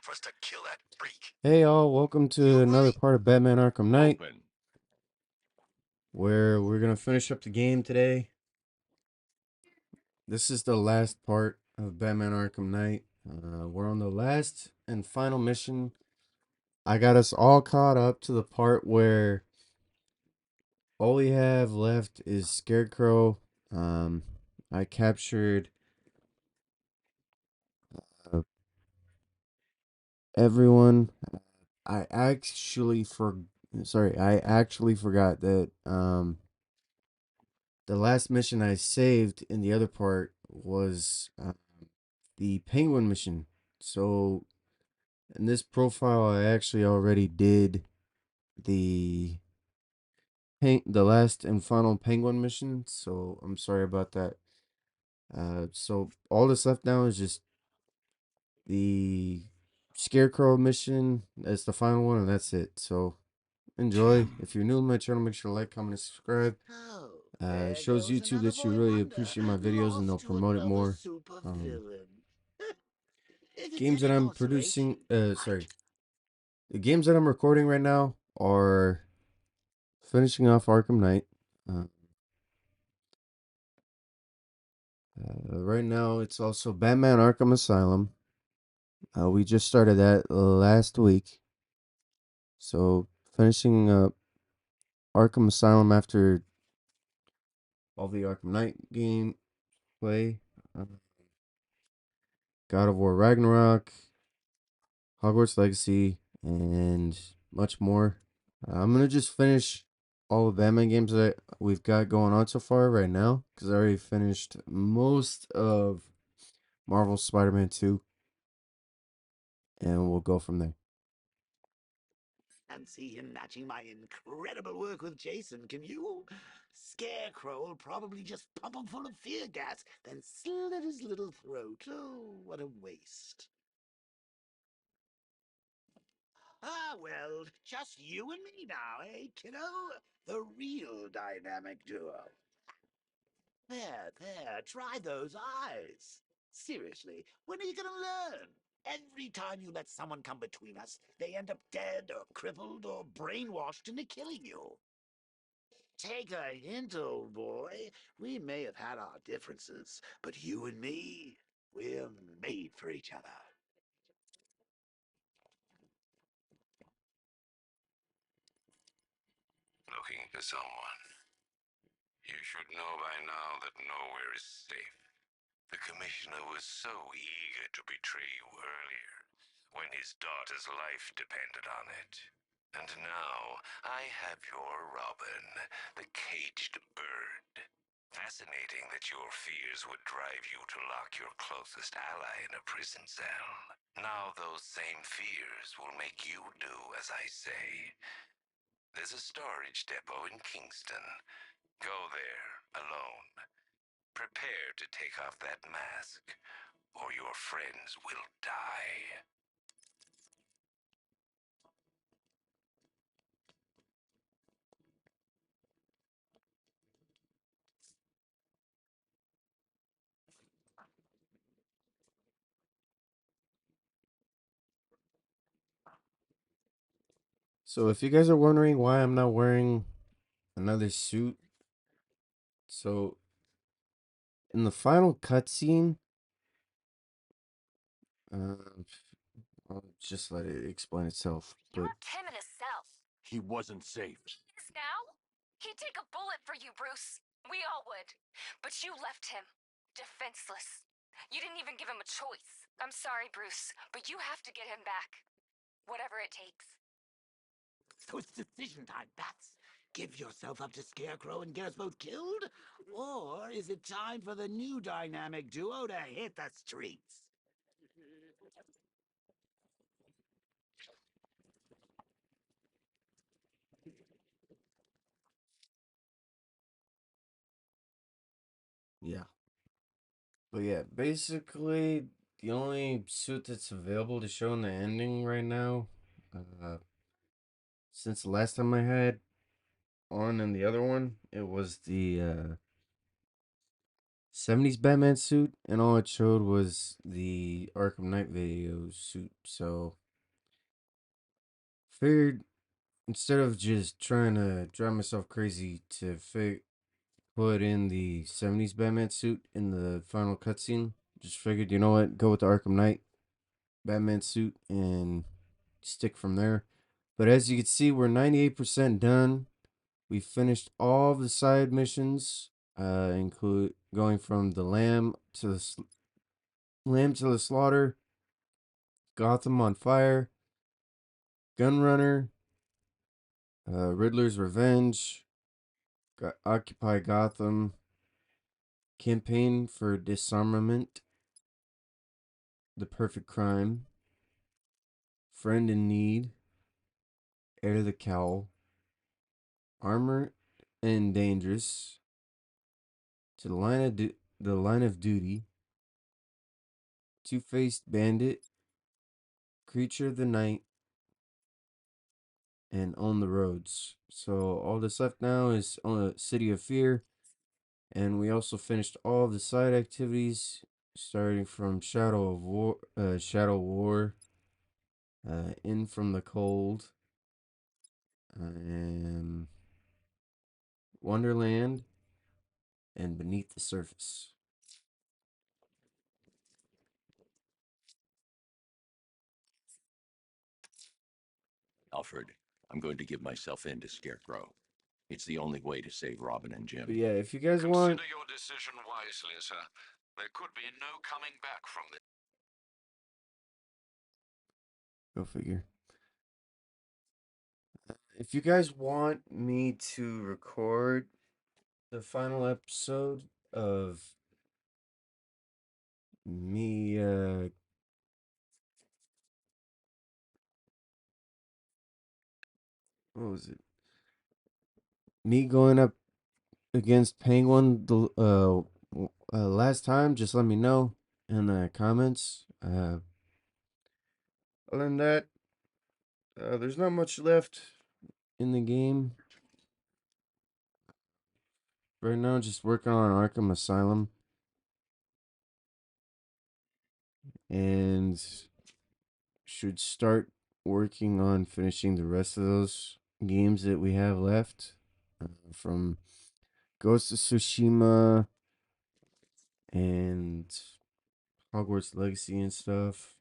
for us to kill that freak. Hey all, welcome to another part of Batman Arkham Knight, where we're gonna finish up the game today. This is the last part of Batman Arkham Knight. We're on the last and final mission. I got us all caught up to the part where all we have left is Scarecrow. I captured uh, everyone. I actually for I actually forgot that the last mission I saved in the other part was the Penguin mission. So in this profile, I actually already did the the last and final Penguin mission. So I'm sorry about that. So all that's left now is just the Scarecrow mission. That's the final one, and that's it. So enjoy. If you're new to my channel, make sure to like, comment, and subscribe. Oh, It there shows goes YouTube another that you boy really wonder, appreciate my videos and they'll lost to promote it another more. super Um, villain. If it's games any that I'm consolation, producing, the games that I'm recording right now are finishing off Arkham Knight. Uh, right now, it's also Batman Arkham Asylum. We just started that last week. So, finishing up Arkham Asylum after all the Arkham Knight game play. Uh, God of War Ragnarok, Hogwarts Legacy, and much more. I'm gonna just finish all the Batman games that we've got going on so far right now, because I already finished most of Marvel's Spider-Man 2, and we'll go from there. and see him matching my incredible work with Jason, can you? Scarecrow will probably just pump him full of fear gas, then slit his little throat. Oh, what a waste. Ah, well, just you and me now, eh, kiddo? The real dynamic duo. There, try those eyes. Seriously, when are you gonna learn? Every time you let someone come between us, they end up dead or crippled or brainwashed into killing you. Take a hint, old boy. We may have had our differences, but you and me, we're made for each other. Looking for someone. You should know by now that nowhere is safe. The commissioner was so eager to betray you earlier, when his daughter's life depended on it. And now I have your Robin, the caged bird. Fascinating that your fears would drive you to lock your closest ally in a prison cell. Now those same fears will make you do as I say. There's a storage depot in Kingston. Go there, alone. Prepare to take off that mask, or your friends will die. So if you guys are wondering why I'm not wearing another suit, so in the final cutscene, uh, I'll just let it explain itself. But You're Tim in his cell. He wasn't safe. He is now? He'd take a bullet for you, Bruce. We all would. But you left him. Defenseless. You didn't even give him a choice. I'm sorry, Bruce, but you have to get him back. Whatever it takes. So it's decision time, Bats. Give yourself up to Scarecrow and get us both killed? Or is it time for the new dynamic duo to hit the streets? yeah. But yeah, basically the only suit that's available to show in the ending right now, uh, since the last time I had on in the other one, it was the 70s Batman suit, and all it showed was the Arkham Knight video suit. So, figured instead of just trying to drive myself crazy to put in the 70s Batman suit in the final cutscene, just figured, you know what, go with the Arkham Knight Batman suit and stick from there. But as you can see, we're 98% done. We finished all of the side missions, include going from the lamb to the slaughter, Gotham on fire, Gunrunner, Riddler's Revenge, Occupy Gotham, Campaign for Disarmament, The Perfect Crime, Friend in Need, Heir to the Cowl, Armor and Dangerous, to the line of Duty, Two-Faced Bandit, Creature of the Night, and Own the Roads. So all that's left now is City of Fear, and we also finished all of the side activities, starting from Shadow War, In from the Cold, and Wonderland, and Beneath the Surface. Alfred, I'm going to give myself in to Scarecrow. It's the only way to save Robin and Jim. But yeah, if you guys want, Consider your decision wisely, sir. There could be no coming back from this. go figure. If you guys want me to record the final episode of me, what was it? Me going up against Penguin the last time, just let me know in the comments. Other than that, there's not much left in the game right now. Just working on Arkham Asylum, and should start working on finishing the rest of those games that we have left, from Ghost of Tsushima and Hogwarts Legacy and stuff.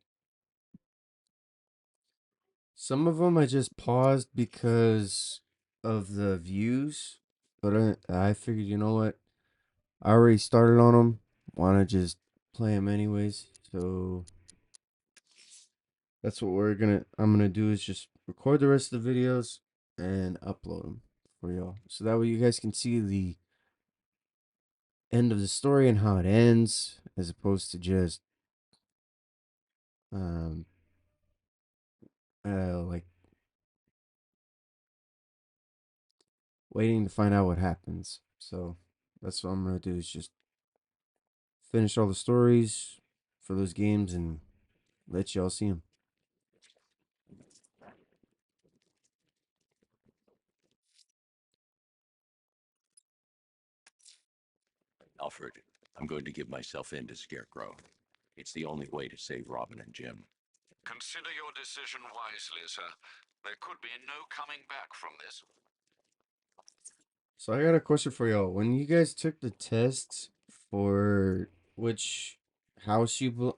Some of them I just paused because of the views, but I figured, you know what? I already started on them. Want to just play them anyways? So that's what I'm gonna do is just record the rest of the videos and upload them for y'all, so that way you guys can see the end of the story and how it ends, as opposed to just um like waiting to find out what happens. So that's what I'm gonna do is just finish all the stories for those games and let y'all see them. Alfred, I'm going to give myself in to Scarecrow. It's the only way to save Robin and Jim. Consider your decision wisely, sir. There could be no coming back from this. So I got a question for y'all. When you guys took the test for which house you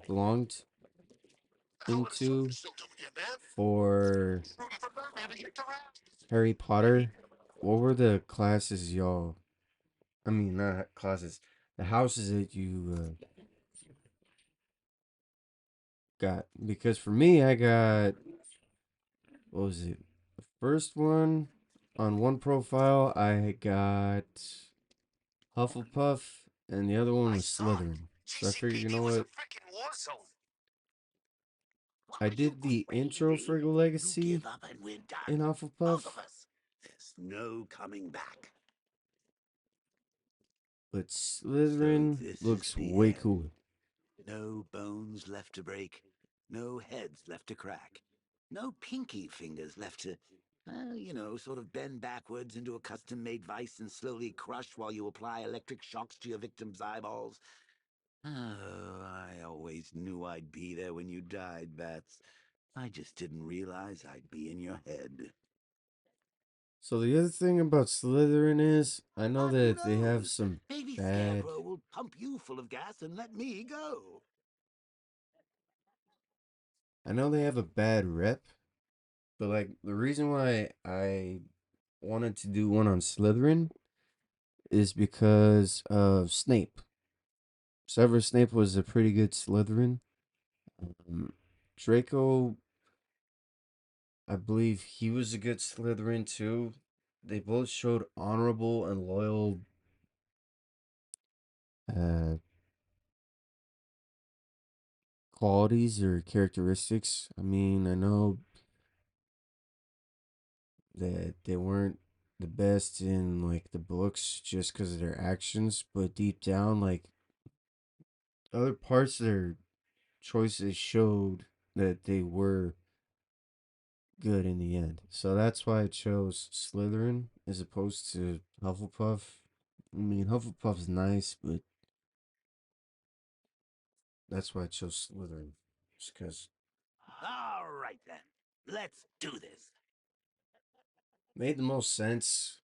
belonged into for Harry Potter, what were the classes y'all? I mean, not classes. The houses that you got. Because for me, I got, what was it? The first one on one profile, I got Hufflepuff, and the other one was Slytherin. So I figured, you know what? I did the intro for You Legacy give up and we're done. in Both Hufflepuff, of us. There's no coming back. but So Slytherin this is looks the way end. cooler. No bones left to break. No heads left to crack. No pinky fingers left to... You know, sort of bend backwards into a custom-made vice and slowly crush while you apply electric shocks to your victim's eyeballs. Oh, I always knew I'd be there when you died, Bats. I just didn't realize I'd be in your head. So the other thing about Slytherin is, I know But who that they have knows? some Maybe bad. Scarecrow will pump you full of gas and let me go. I know they have a bad rep, but like the reason why I wanted to do one on Slytherin is because of Snape. Severus Snape was a pretty good Slytherin. Um, Draco, I believe he was a good Slytherin too. They both showed honorable and loyal uh, qualities or characteristics. I mean, I know that they weren't the best in like the books just because of their actions, but deep down, like other parts of their choices showed that they were good in the end. So that's why I chose Slytherin as opposed to Hufflepuff. I mean, Hufflepuff's nice, but that's why I chose Slytherin. Just because All right, then. Let's do this. made the most sense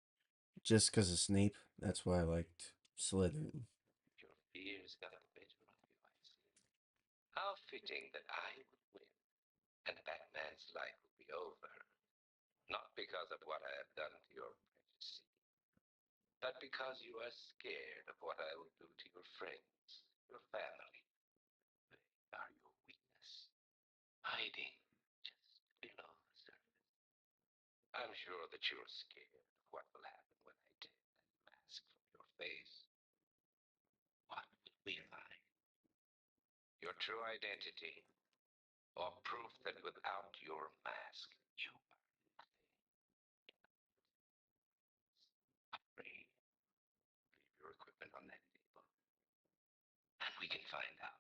just because of Snape. That's why I liked Slytherin. Your fears got the better of you, I see. How fitting that I would win, and Batman's life would be over. Not because of what I have done to your precious city, but because you are scared of what I will do to your friends, your family. They are your weakness, hiding just below the surface. I'm sure that you're scared of what will happen when I take that mask from your face. What will we find? Your true identity, or proof that without your mask, you are afraid. Leave your equipment on that table, and we can find out.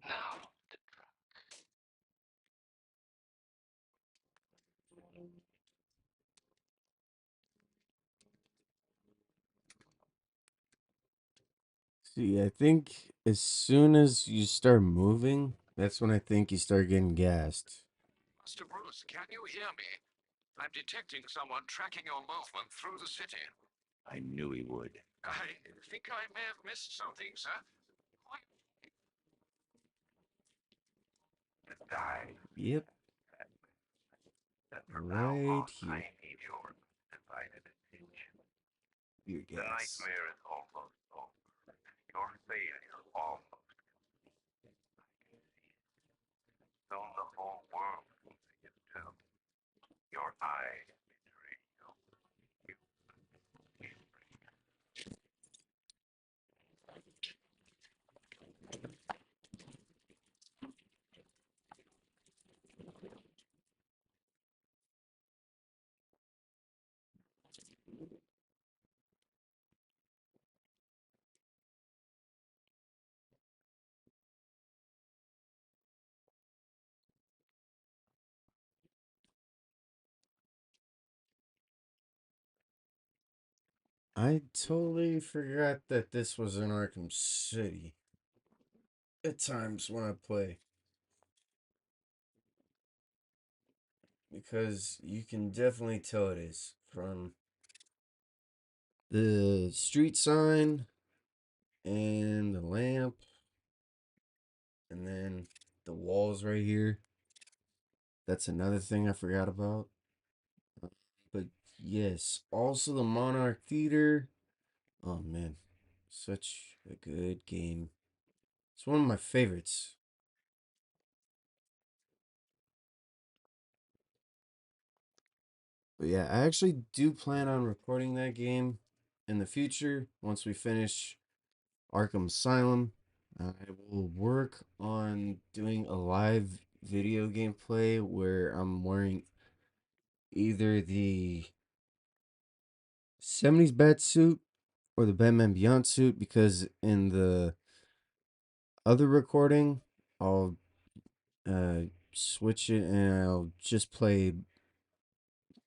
Now, the truck. See, I think as soon as you start moving, that's when I think you start getting gassed. Mr. Bruce, can you hear me? I'm detecting someone tracking your movement through the city. I knew he would. I think I may have missed something, sir. Why? Die. Yep, And from now right on, here. I need your divided attention. Your The gas. nightmare is almost over. Your failure almost. Soon the whole world will see it too. Your eyes betray you. I totally forgot that this was in Arkham City. At times when I play. Because you can definitely tell it is from the street sign and the lamp and then the walls right here. That's another thing I forgot about. But yes, also the Monarch Theater. Oh man, such a good game. It's one of my favorites. But yeah, I actually do plan on recording that game in the future once we finish Arkham Asylum. I will work on doing a live video gameplay where I'm wearing either the 70s bat suit or the Batman Beyond suit, because in the other recording, I'll switch it and I'll just play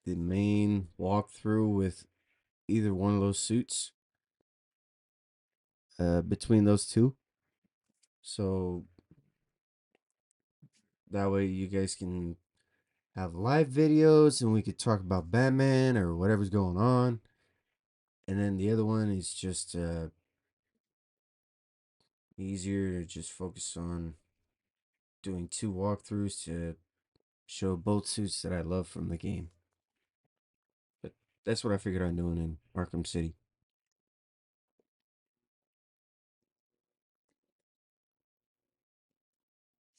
the main walkthrough with either one of those suits between those two. So that way you guys can have live videos and we could talk about Batman or whatever's going on. And then the other one is just easier to just focus on doing two walkthroughs to show both suits that I love from the game. But that's what I figured on doing in Arkham City.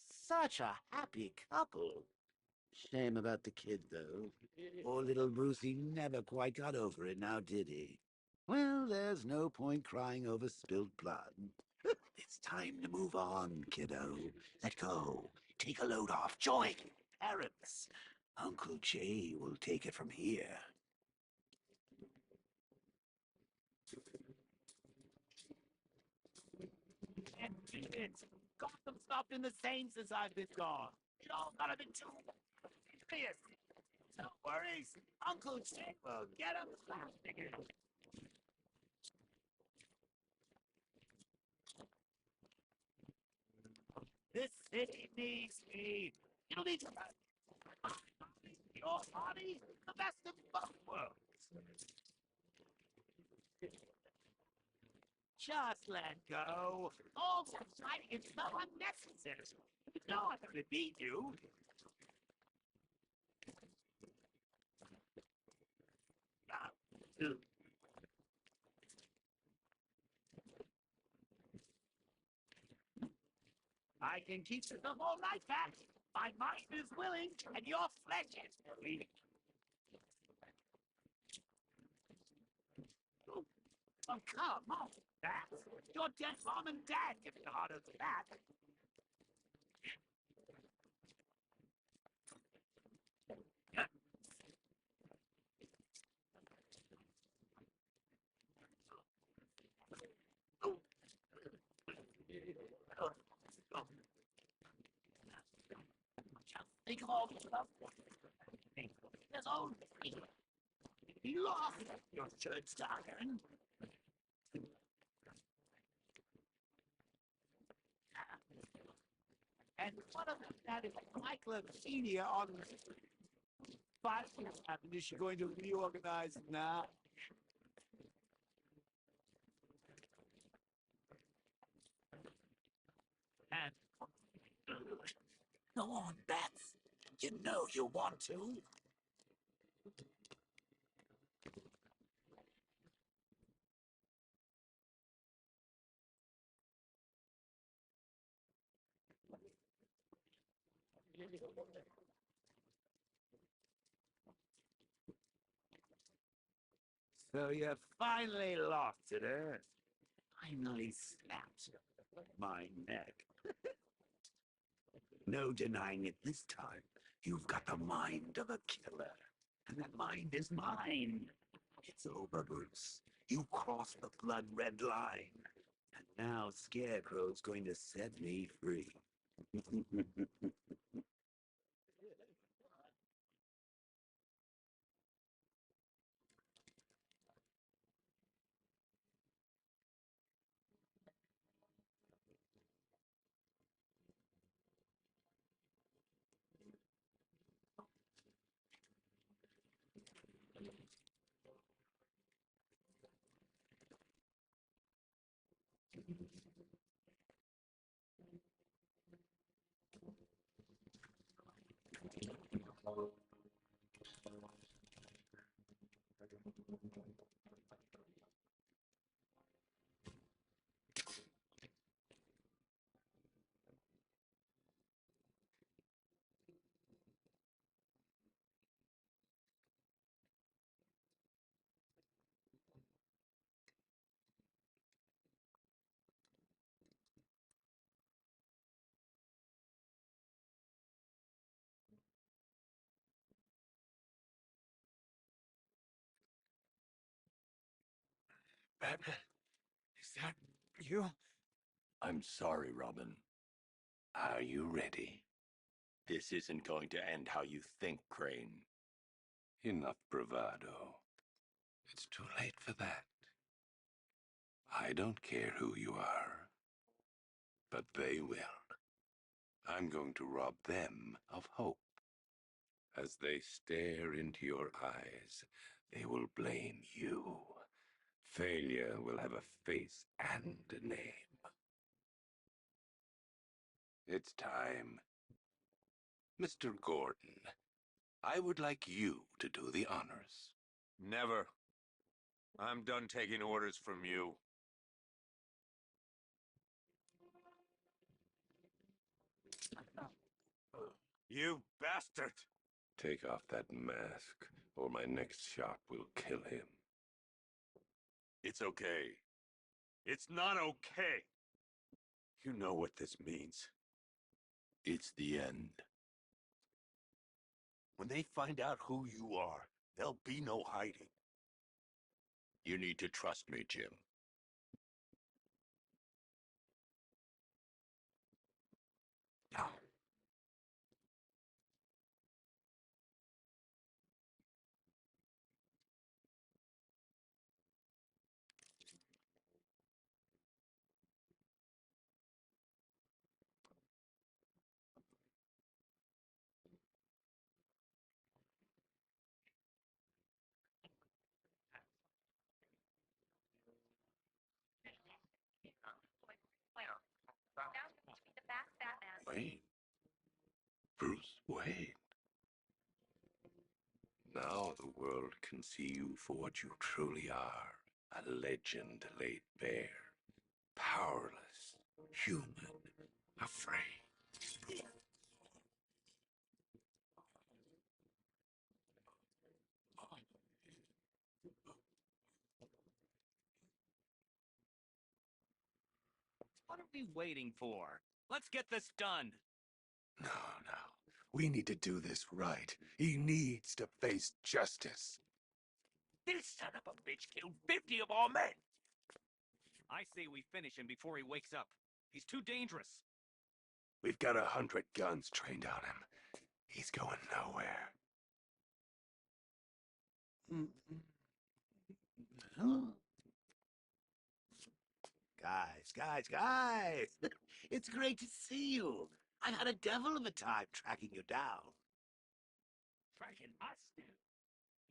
Such a happy couple. Shame about the kid, though. Poor little Brucey never quite got over it now, did he? Well, there's no point crying over spilled blood. It's time to move on, kiddo. Let go. Take a load off. Join parents. Uncle Jay will take it from here. It's Gotham stopped in the same since I've been gone. It all got a bit too serious. No worries. Uncle Jay will get him fast again. This city needs me. It'll need to run. Your body, the best of both worlds. Just let go. All that fighting is so unnecessary. No one can beat you. I can keep this up all night, Pat. My mind is willing, and your flesh is weak. Oh, come on, Pat. Your dead mom and dad give me harder than that. Just think of all the stuff. There's only you lost your shirt stocking. And one of them that is encyclopedia on five years happened. Is she going to reorganize now? And go on, Bats. You know you want to. So you finally lost it, eh? Finally snapped my neck. No denying it this time. You've got the mind of a killer. And that mind is mine. It's over, Bruce. You crossed the blood red line. And now Scarecrow's going to set me free. Batman, is that you? I'm sorry, Robin. Are you ready? This isn't going to end how you think, Crane. Enough bravado. It's too late for that. I don't care who you are, but they will. I'm going to rob them of hope. As they stare into your eyes, they will blame you. Failure will have a face and a name. It's time. Mr. Gordon, I would like you to do the honors. Never. I'm done taking orders from you. You bastard! Take off that mask, or my next shot will kill him. It's okay. It's not okay. You know what this means. It's the end. When they find out who you are, there'll be no hiding. You need to trust me, Jim. Now. Wayne. Bruce Wayne. Now the world can see you for what you truly are. A legend laid bare. Powerless. Human. Afraid. What are we waiting for? Let's get this done. No. We need to do this right. He needs to face justice. This son of a bitch killed 50 of our men. I say we finish him before he wakes up. He's too dangerous. We've got 100 guns trained on him. He's going nowhere. Guys. It's great to see you. I had a devil of a time tracking you down. Tracking us, dude.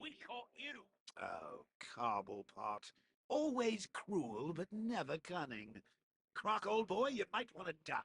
We caught you. Oh, Cobblepot. Always cruel, but never cunning. Croc, old boy, you might want to die.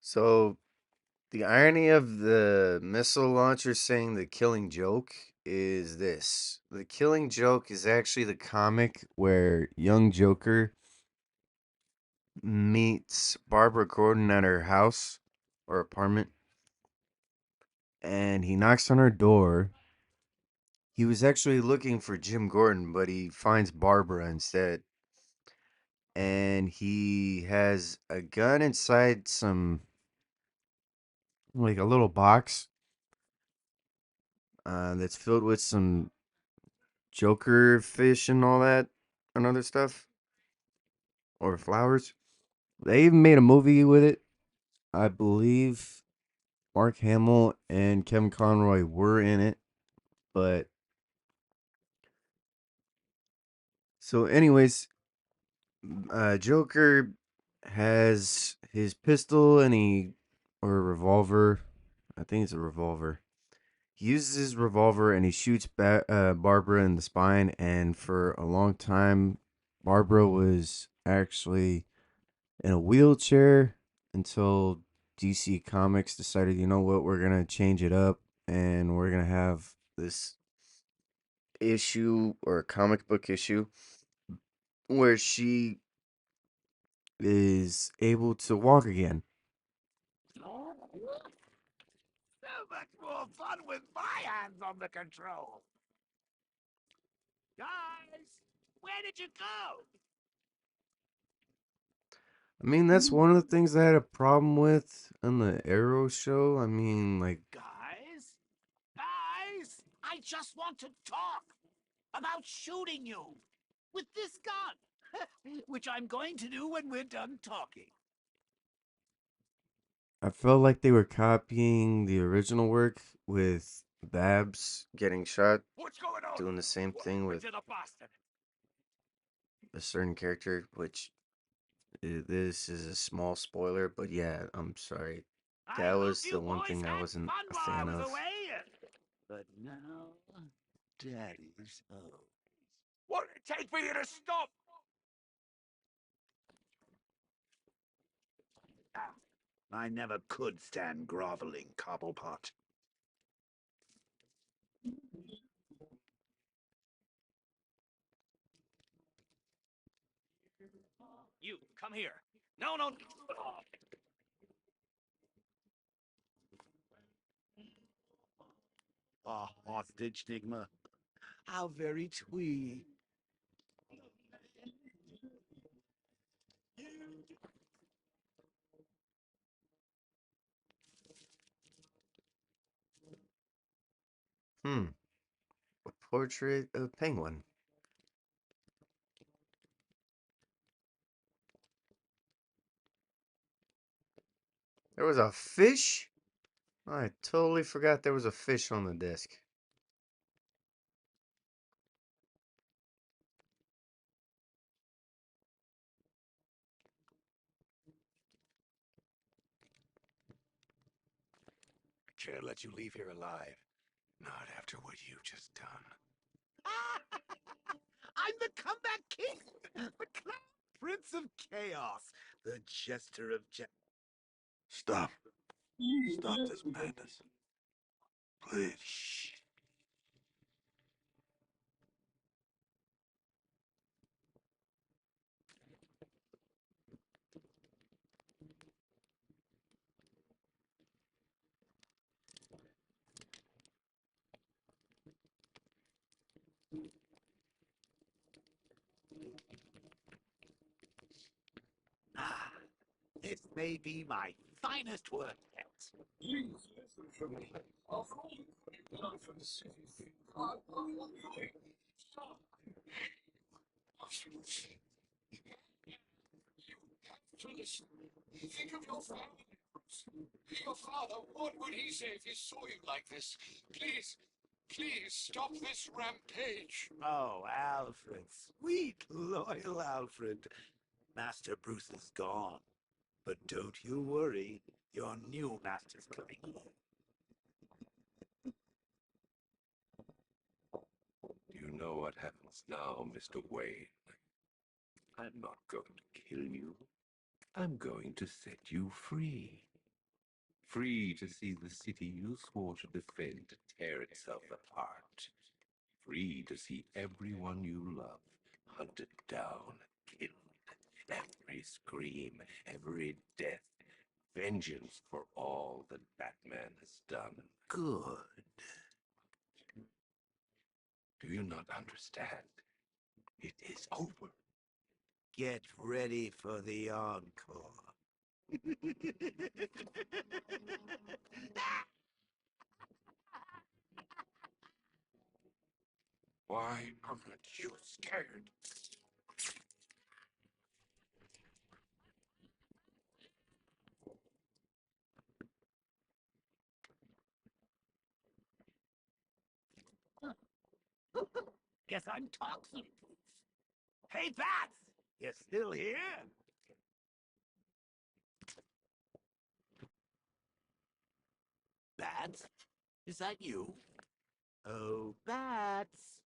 So the irony of the missile launcher saying the killing joke is this. The killing joke is actually the comic where young Joker meets Barbara Gordon at her house or apartment and he knocks on her door. He was actually looking for Jim Gordon, but he finds Barbara instead. And he has a gun inside some, like a little box that's filled with some Joker fish and all that and other stuff, or flowers. They even made a movie with it. I believe Mark Hamill and Kevin Conroy were in it, but so anyways, Joker has his pistol and or a revolver. I think it's a revolver. He uses his revolver and he shoots Barbara in the spine. And for a long time, Barbara was actually in a wheelchair until DC Comics decided, you know what, we're gonna change it up and we're gonna have this issue or a comic book issue where she is able to walk again. So much more fun with my hands on the control. Guys, where did you go? I mean, that's one of the things I had a problem with on the Arrow show. I mean, like, Guys? Guys? I just want to talk about shooting you with this gun, which I'm going to do when we're done talking. I felt like they were copying the original work with Babs getting shot, What's going on? doing the same thing Where's with the bastard? a certain character, which this is a small spoiler, but yeah, I'm sorry. I That hope was the you one boys thing I had wasn't fun a while I fan was of. away. But now, Daddy's home. What did it take for you to stop? I never could stand groveling, Cobblepot. You, come here. No, no. A hostage, Nigma. How very twee. Hmm, a portrait of Penguin. There was a fish? I totally forgot there was a fish on the disc. Can't let you leave here alive. Not after what you've just done. I'm the comeback king, the clown prince of chaos, the jester of Stop. Stop this madness. Please. Shh. Ah, this may be my finest work yet. Please listen to me. After all you've done for the city, I stop. You have to listen. Think of your family. Your father, what would he say if he saw you like this? Please, please stop this rampage. Oh, Alfred, sweet, loyal Alfred. Master Bruce is gone. But don't you worry, your new master's coming home. You know what happens now, Mr. Wayne. I'm not going to kill you. I'm going to set you free. Free to see the city you swore to defend tear itself apart. Free to see everyone you love hunted down, killed. Every scream, every death. Vengeance for all that Batman has done. Good. Do you not understand? It is over. Get ready for the encore. Why are Aren't you scared? Guess I'm toxin proof. Hey, Bats! You still here? Bats? Is that you? Oh, Bats!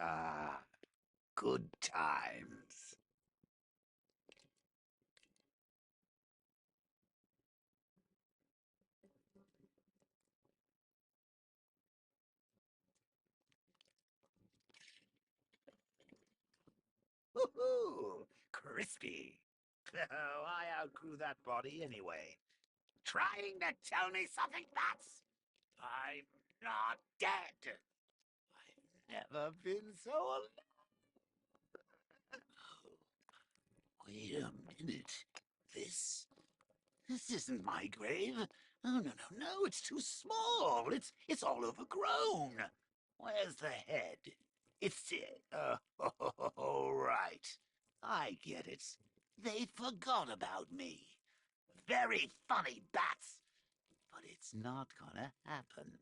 Ah, good times. Woohoo! Crispy. Oh, I outgrew that body anyway. Trying to tell me something, Bats? I'm not dead. I've never been so alive. Wait a minute. This isn't my grave. Oh, no, no, no, it's too small. It's all overgrown. Where's the head? It's it. Oh, right. I get it. They forgot about me. Very funny, Bats. But it's not gonna happen.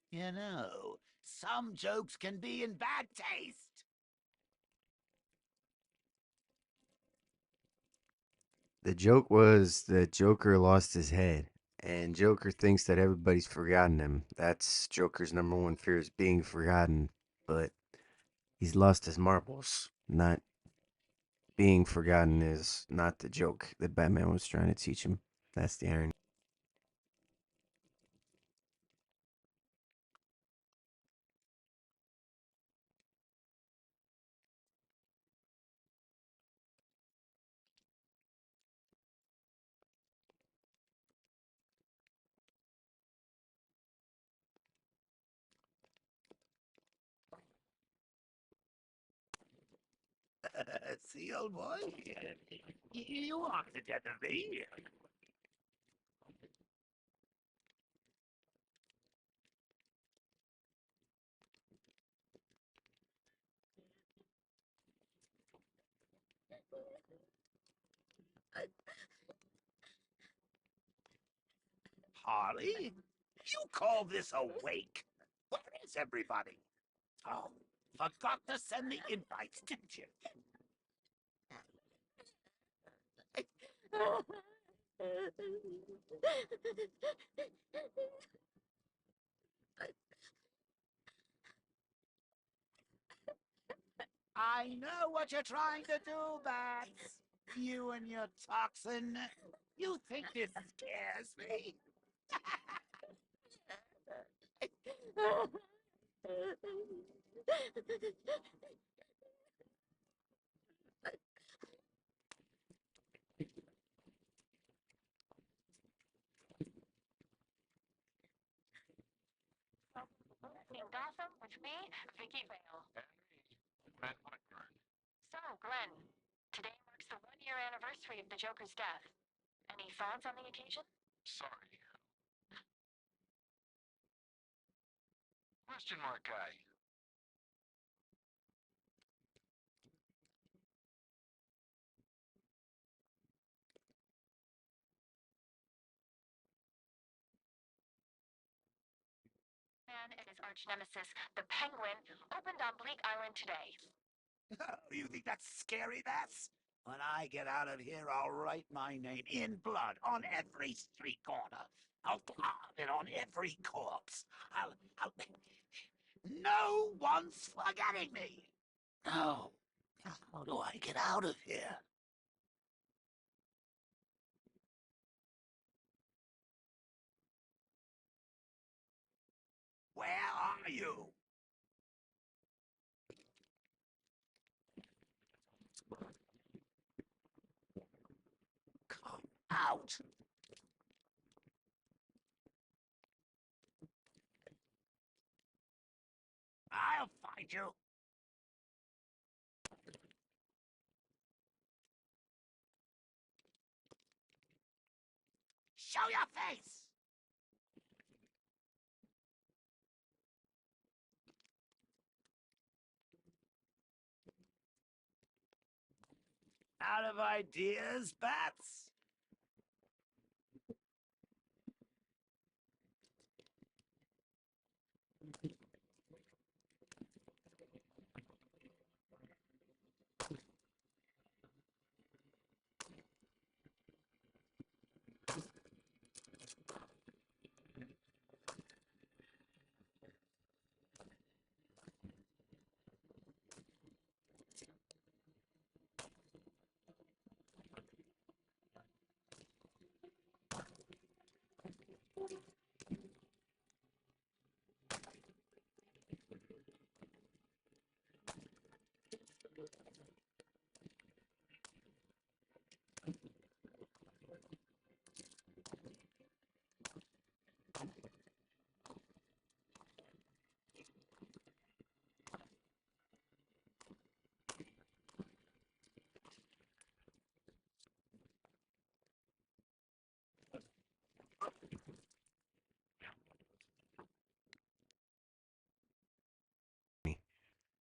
You know, some jokes can be in bad taste. The joke was that Joker lost his head, and Joker thinks that everybody's forgotten him. That's Joker's number one fear is being forgotten, but he's lost his marbles. Not being forgotten is not the joke that Batman was trying to teach him. That's the irony. See, old boy? You aren't the death of me. Harley? You call this a wake? Where is everybody? Oh, forgot to send the invites, didn't you? I know what you're trying to do, Bats. You and your toxin. You think this scares me? In Gotham with me, Vicky Vale. And me, Glenn Whitburn. So, Glenn, today marks the one-year anniversary of the Joker's death. Any thoughts on the occasion? Sorry. Question mark guy. Man and his arch nemesis, the Penguin, opened on Bleak Island today. Oh, you think that's scary, Bats? When I get out of here, I'll write my name in blood on every street corner. I'll carve it on every corpse. I'll... No one's forgetting me. No. How do I get out of here? Where are you? Come out. I'll find you. Show your face! Out of ideas, Bats?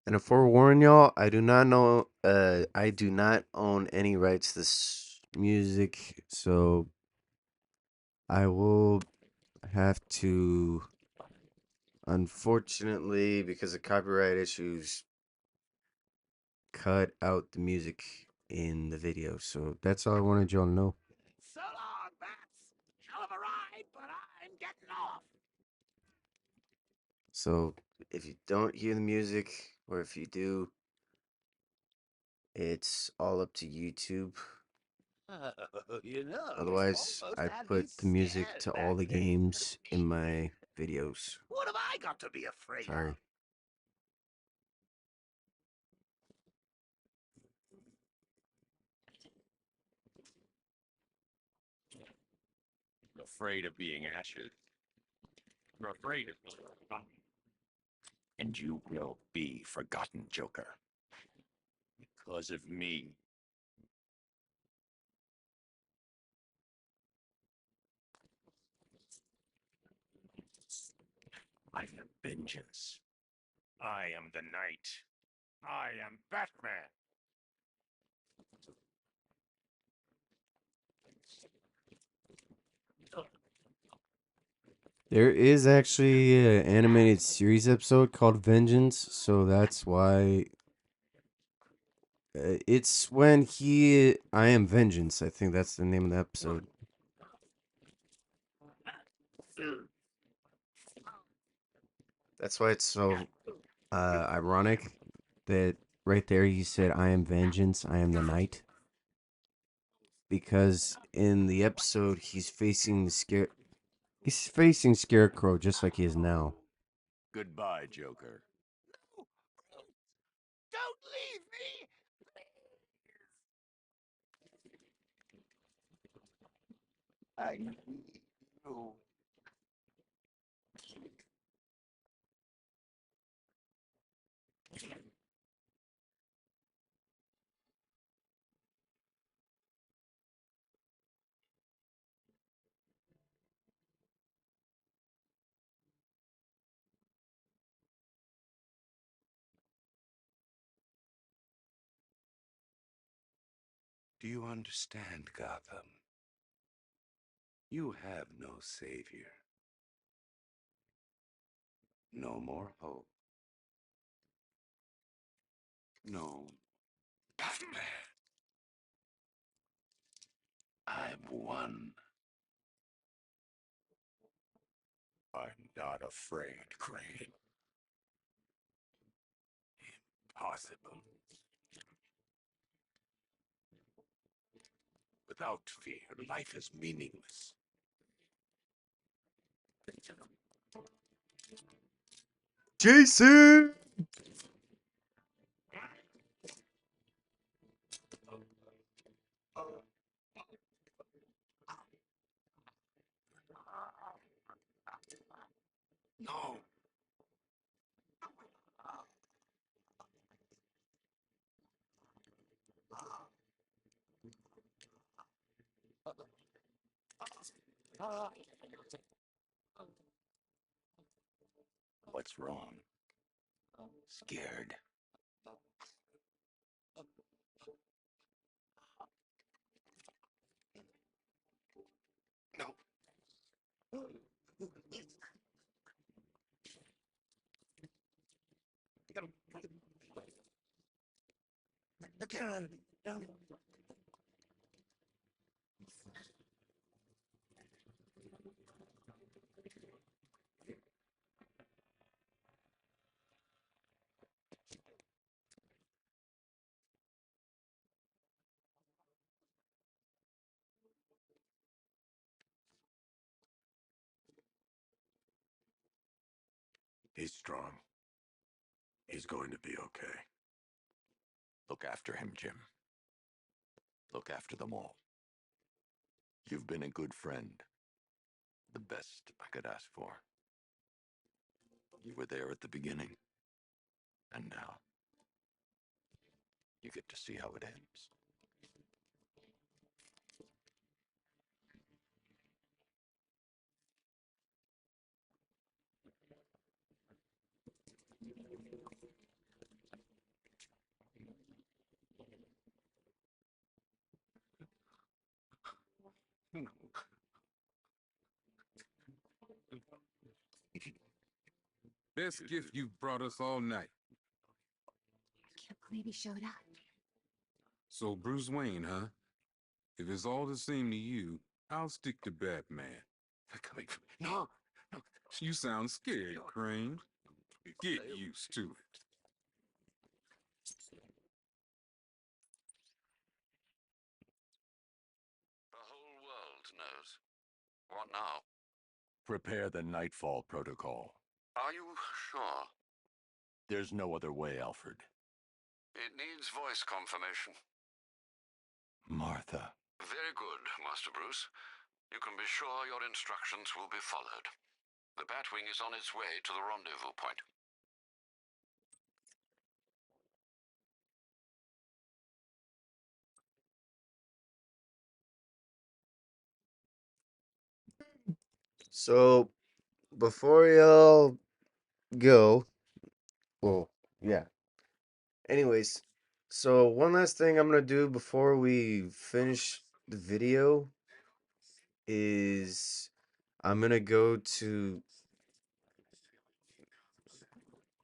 And to forewarn y'all, I do not know. I do not own any rights to this music, so I will have to, unfortunately, because of copyright issues, cut out the music in the video. So that's all I wanted y'all to know. So long, Bats! Hell of a ride, but I'm getting off. So if you don't hear the music, or if you do, it's all up to YouTube. You know, Otherwise, almost I had me put the music scared to all back the there. games in my videos. What have I got to be afraid Sorry. of? Afraid of being ashes. You're afraid of being forgotten. And you will be forgotten, Joker. Because of me. I am vengeance. I am the night. I am Batman. There is actually an animated series episode called Vengeance, so that's why it's when I am Vengeance. I think that's the name of the episode. That's why it's so ironic that right there he said, "I am Vengeance. I am the Night," because in the episode he's facing Scarecrow just like he is now. Goodbye, Joker. No! Don't leave me! I need you. Do you understand, Gotham? You have no savior. No more hope. No Batman. I've won. I'm not afraid, Crane. Impossible. Without fear, life is meaningless. Jason! No. What's wrong? Scared? No. No. He's strong. He's going to be okay. Look after him, Jim. Look after them all. You've been a good friend. The best I could ask for. You were there at the beginning. And now, you get to see how it ends. Best gift you've brought us all night. Can't believe he showed up. So Bruce Wayne, huh? If it's all the same to you, I'll stick to Batman. No! You sound scared, Crane. Get used to it. The whole world knows. What now? Prepare the Nightfall Protocol. Are you sure? There's no other way, Alfred. It needs voice confirmation. Martha. Very good, Master Bruce. You can be sure your instructions will be followed. The Batwing is on its way to the rendezvous point. So, before y'all go, well, yeah. Anyways, so one last thing I'm gonna do before we finish the video is I'm gonna go to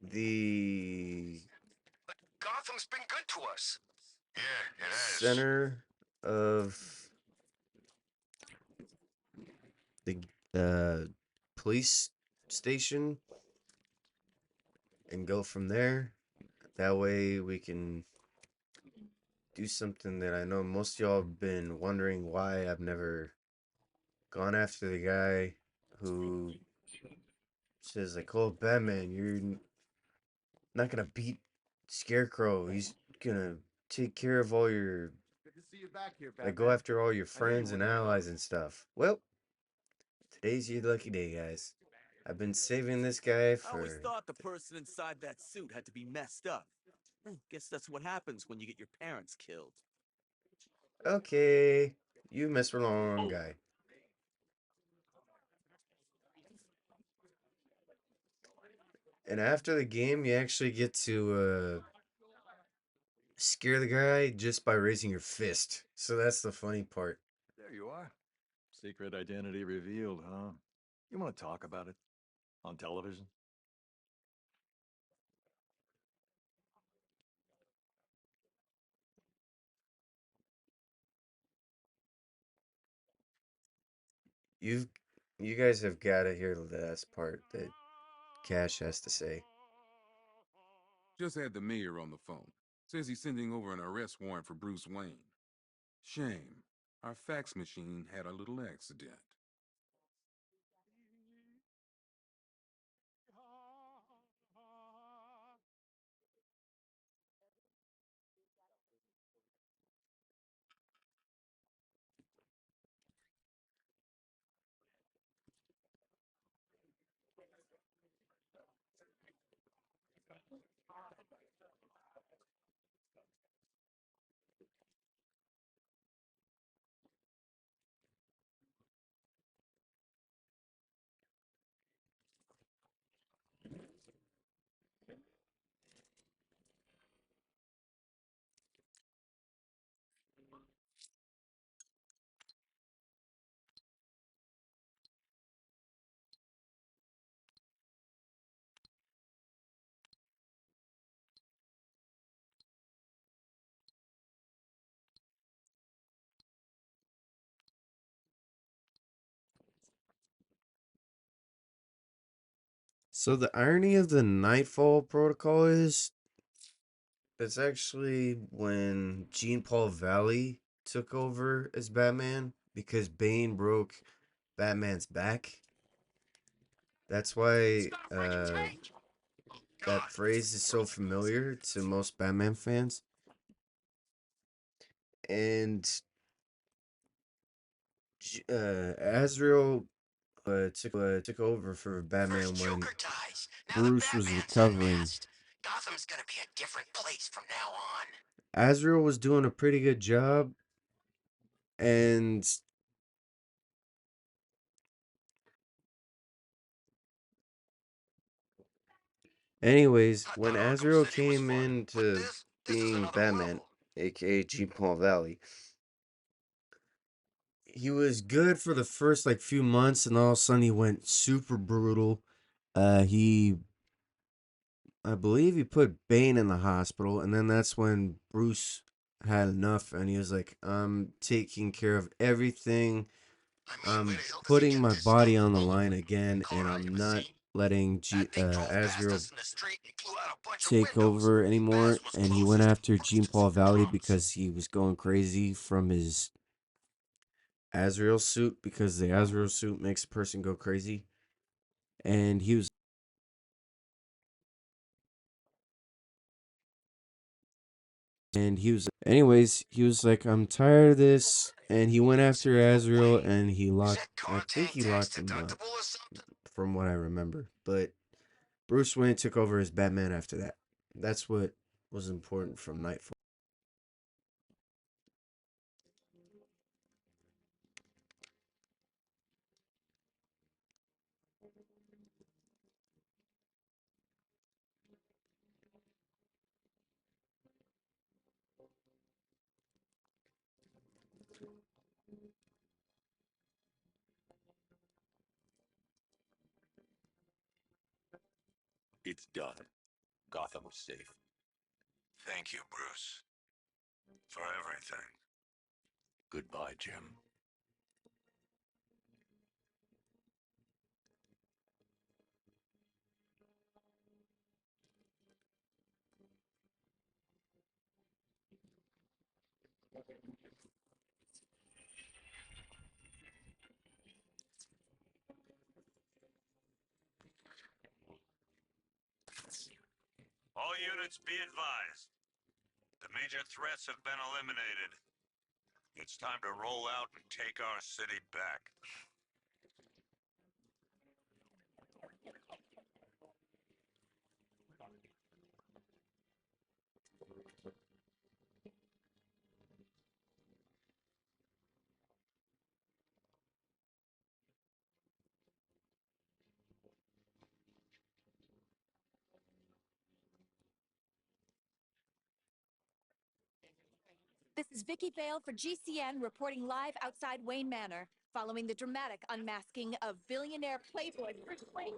the Gotham's been good to us. Yeah, it has. center of the police station and go from there. That way we can do something that I know most of y'all have been wondering why I've never gone after the guy who says like, "Oh, Batman, you're not gonna beat Scarecrow. He's gonna take care of all your Good to see you back here, like go after all your friends and allies and stuff." Well, today's your lucky day, guys. I've been saving this guy I always for thought the person inside that suit had to be messed up. Guess that's what happens when you get your parents killed. okay. You mess with the wrong guy. And after the game, you actually get to scare the guy just by raising your fist. So that's the funny part. There you are. Secret identity revealed, huh? You want to talk about it? On television? You've you guys have got to hear the last part that Cash has to say. Just had the mayor on the phone. Says he's sending over an arrest warrant for Bruce Wayne. Shame. Our fax machine had a little accident. So the irony of the Nightfall Protocol is it's actually when Jean-Paul Valley took over as Batman because Bane broke Batman's back. That's why that phrase is so familiar to most Batman fans. And Azrael took over for Batman when dies. Bruce was recovering. Gotham's gonna be a different place from now on. Azrael was doing a pretty good job, and anyways, when Azrael came into being Batman, aka G. Paul Valley, he was good for the first like few months, and all of a sudden he went super brutal. He, I believe, he put Bane in the hospital, and then that's when Bruce had enough, and he was like, "I'm taking care of everything. I'm putting my body on the line again, and I'm not letting Azrael take over anymore." And he went after Jean Paul Valley because he was going crazy from his Azrael suit, because the Azrael suit makes a person go crazy. And anyways, he was like, "I'm tired of this," and he went after Azrael, and I think he locked him up, from what I remember. But Bruce Wayne took over as Batman after that. That's what was important from Nightfall. It's done. Gotham is safe. Thank you, Bruce. For everything. Goodbye, Jim. All units be advised. The major threats have been eliminated. It's time to roll out and take our city back. This is Vicky Vale for GCN reporting live outside Wayne Manor, following the dramatic unmasking of billionaire playboy Bruce Wayne.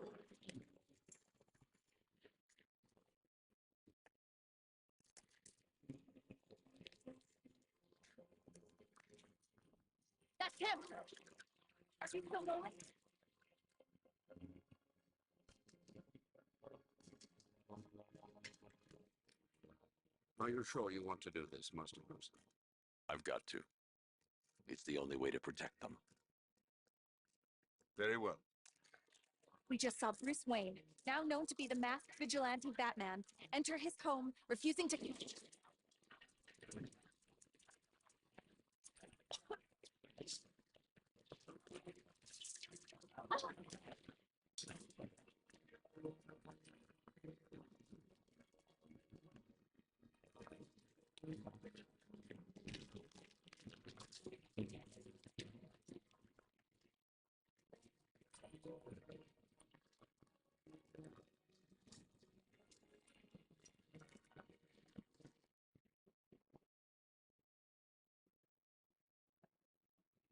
That's him! Are you still going? Are you sure you want to do this, Master Bruce? I've got to. It's the only way to protect them. Very well. We just saw Bruce Wayne, now known to be the masked vigilante Batman, enter his home, refusing to...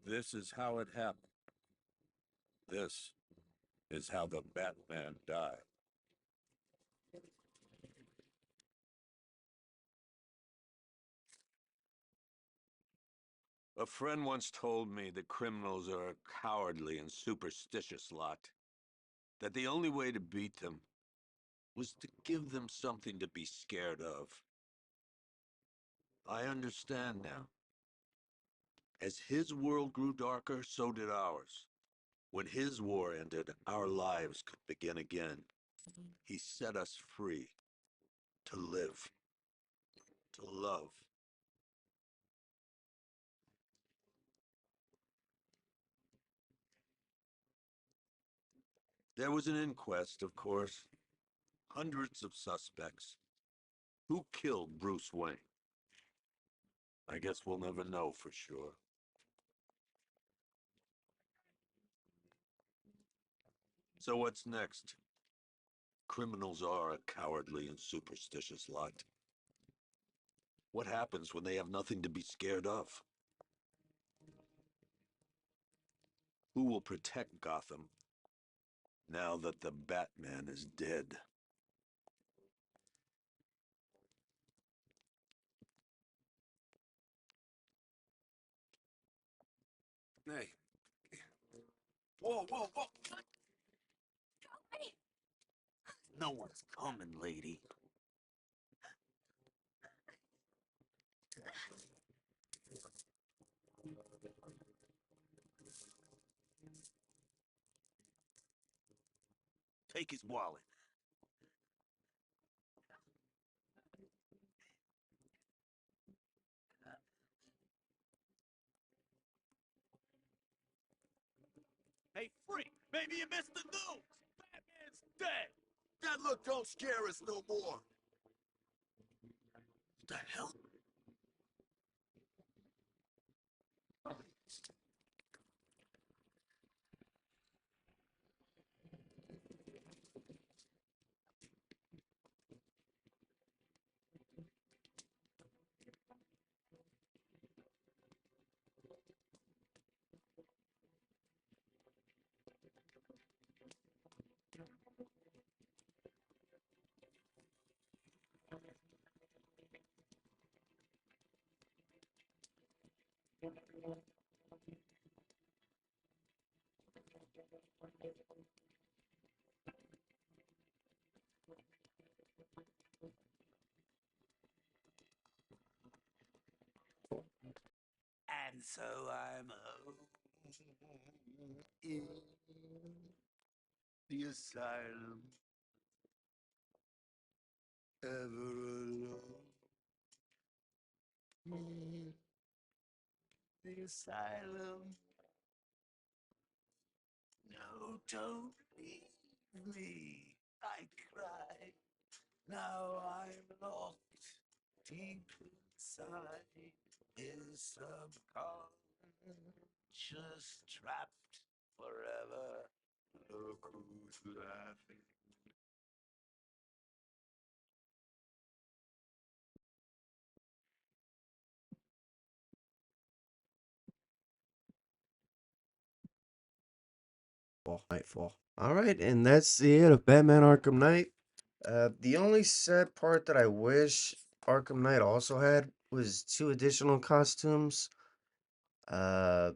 This is how it happened. This is how the Batman died. A friend once told me that criminals are a cowardly and superstitious lot. that the only way to beat them was to give them something to be scared of. I understand now. As his world grew darker, so did ours. When his war ended, our lives could begin again. He set us free to live, to love. There was an inquest, of course. Hundreds of suspects. Who killed Bruce Wayne? I guess we'll never know for sure. So what's next? Criminals are a cowardly and superstitious lot. What happens when they have nothing to be scared of? Who will protect Gotham now that the Batman is dead? Hey. Whoa, whoa, whoa! No one's coming, lady. Take his wallet. Hey, freak! Maybe you missed the news! Batman's dead! That look don't scare us no more. What the hell? And so I'm in the asylum, ever alone. In the asylum. No, don't leave me. I cried. Now I'm locked deep inside his subconscious, trapped forever. Look who's laughing. Nightfall. All right, and that's the end of Batman Arkham Knight. The only sad part that I wish Arkham Knight also had was two additional costumes. Uh,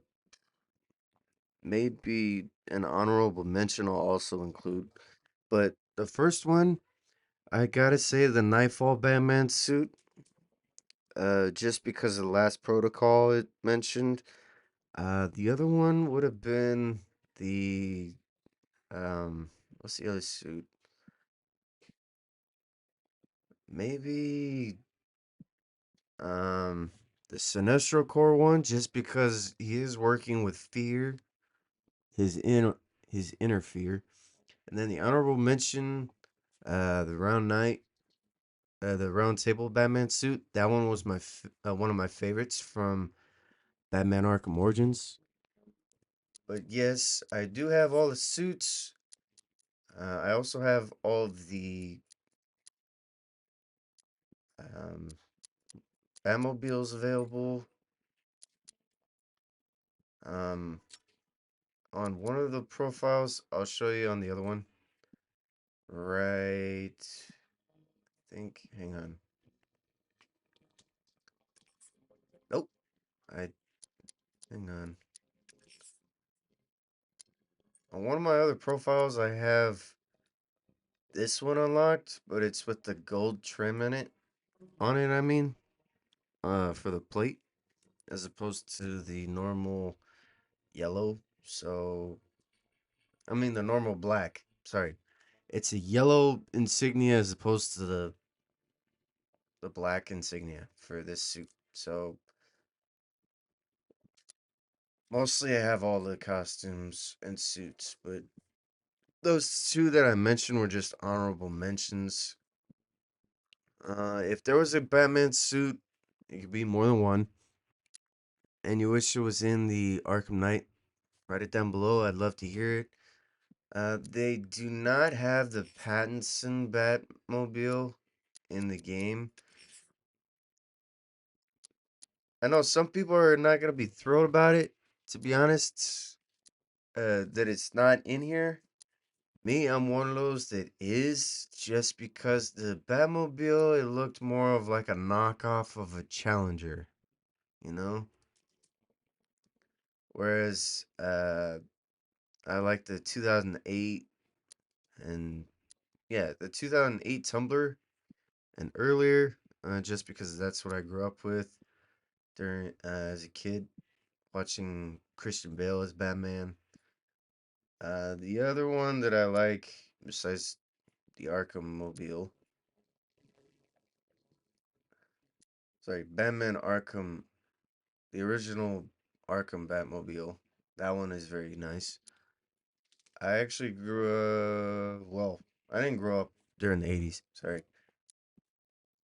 Maybe an honorable mention I'll also include. But the first one, I gotta say the Nightfall Batman suit. Just because of the last protocol it mentioned. The other one would have been the what's the other suit? Maybe um the Sinestro Corps one, just because he is working with fear, his inner fear. And then the honorable mention, the the round table Batman suit. That one was one of my favorites from Batman Arkham Origins. But yes, I do have all the suits. I also have all of the um, Batmobiles available. Um, on one of the profiles, I'll show you on the other one. Right. Hang on. Nope. Hang on. On one of my other profiles, I have this one unlocked, but it's with the gold trim in it. On it, I mean, for the plate, as opposed to the normal yellow. So, I mean, the normal black. Sorry. It's a yellow insignia as opposed to the black insignia for this suit. So, mostly I have all the costumes and suits, but those two that I mentioned were just honorable mentions. If there was a Batman suit, it could be more than one, and you wish it was in the Arkham Knight, write it down below. I'd love to hear it. They do not have the Pattinson Batmobile in the game. I know some people are not gonna be thrilled about it, to be honest, that it's not in here. Me, I'm one of those that is, just because the Batmobile, it looked more of like a knockoff of a Challenger, you know? Whereas, I like the 2008 and, yeah, the 2008 Tumbler and earlier, just because that's what I grew up with during, as a kid, watching Christian Bale as Batman. The other one that I like, besides the Arkham Mobile, sorry, Batman Arkham, the original Arkham Batmobile. That one is very nice. I actually grew up, well, I didn't grow up during the 80s, sorry.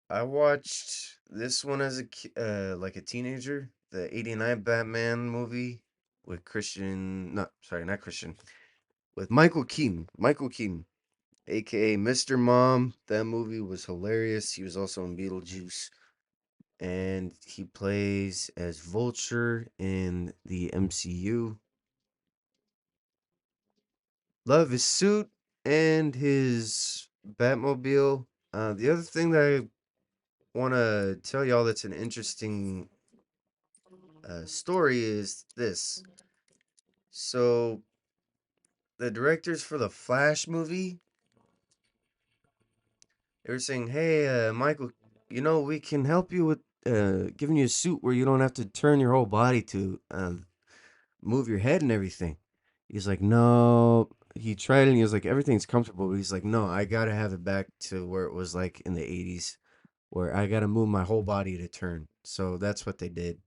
I watched this one as like a teenager, the 89 Batman movie with Christian, not, sorry, not Christian, with Michael Keaton. Michael Keaton, aka Mr. Mom. That movie was hilarious. He was also in Beetlejuice. And he plays as Vulture in the MCU. Love his suit and his Batmobile. The other thing that I want to tell y'all that's an interesting story is this. So, the directors for the Flash movie, they were saying, hey, Michael, we can help you with giving you a suit where you don't have to turn your whole body to move your head and everything. He's like, no. He tried it and he was like, everything's comfortable. But he's like, no, I got to have it back to where it was like in the 80s, where I got to move my whole body to turn. So that's what they did.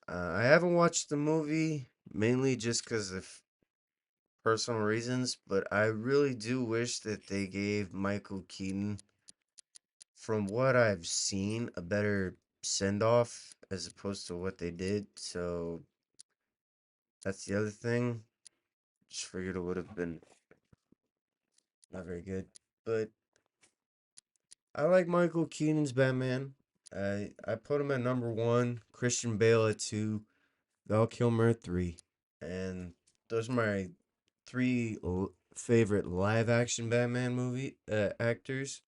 I haven't watched the movie mainly just because of personal reasons, but I really do wish that they gave Michael Keaton, from what I've seen, a better send off as opposed to what they did. So that's the other thing. Just figured it would have been not very good. But I like Michael Keaton's Batman. I put him at number one, Christian Bale at two, Val Kilmer at three. And those are my three favorite live action Batman movie actors.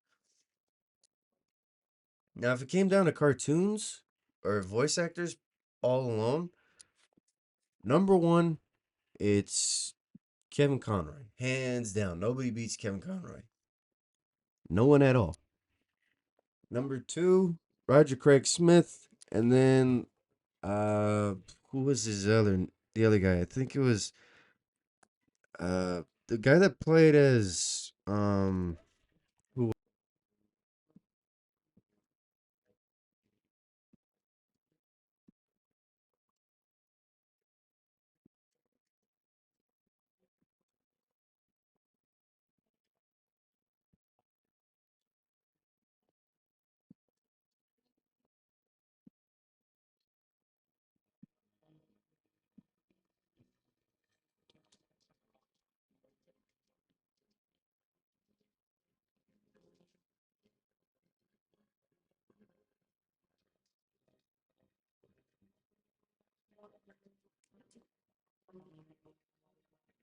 Now, if it came down to cartoons or voice actors all alone, number one, it's Kevin Conroy. Hands down. Nobody beats Kevin Conroy. No one at all. Number two, Roger Craig Smith. And then who was the other guy? I think it was the guy that played as who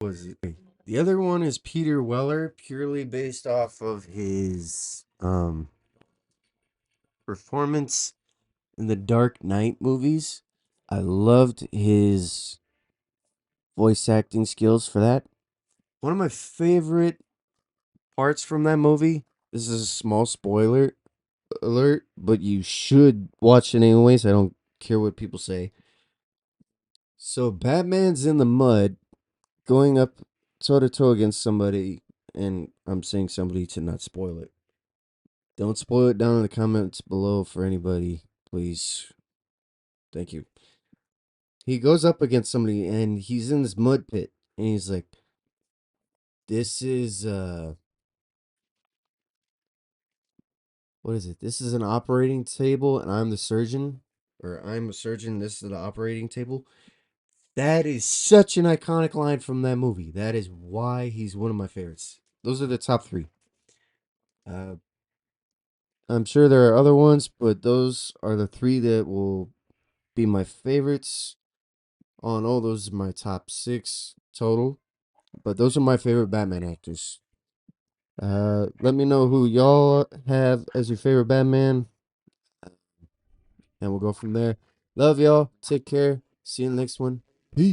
was it? The other one is Peter Weller, purely based off of his performance in the Dark Knight movies. I loved his voice acting skills for that. One of my favorite parts from that movie. This is a small spoiler alert, but you should watch it anyways. I don't care what people say. So Batman's in the mud, going up toe to toe against somebody, and I'm saying somebody to not spoil it. Don't spoil it down in the comments below for anybody, please. Thank you. He goes up against somebody and he's in this mud pit, and he's like, "This is what is it? This is an operating table, and I'm the surgeon, or I'm a surgeon. This is the operating table." That is such an iconic line from that movie. That is why he's one of my favorites. Those are the top three. Uh, I'm sure there are other ones, but those are the three that will be my favorites. On all those are my top six total, but those are my favorite Batman actors. Let me know who y'all have as your favorite Batman, and we'll go from there. Love y'all. Take care. See you in the next one. Peace.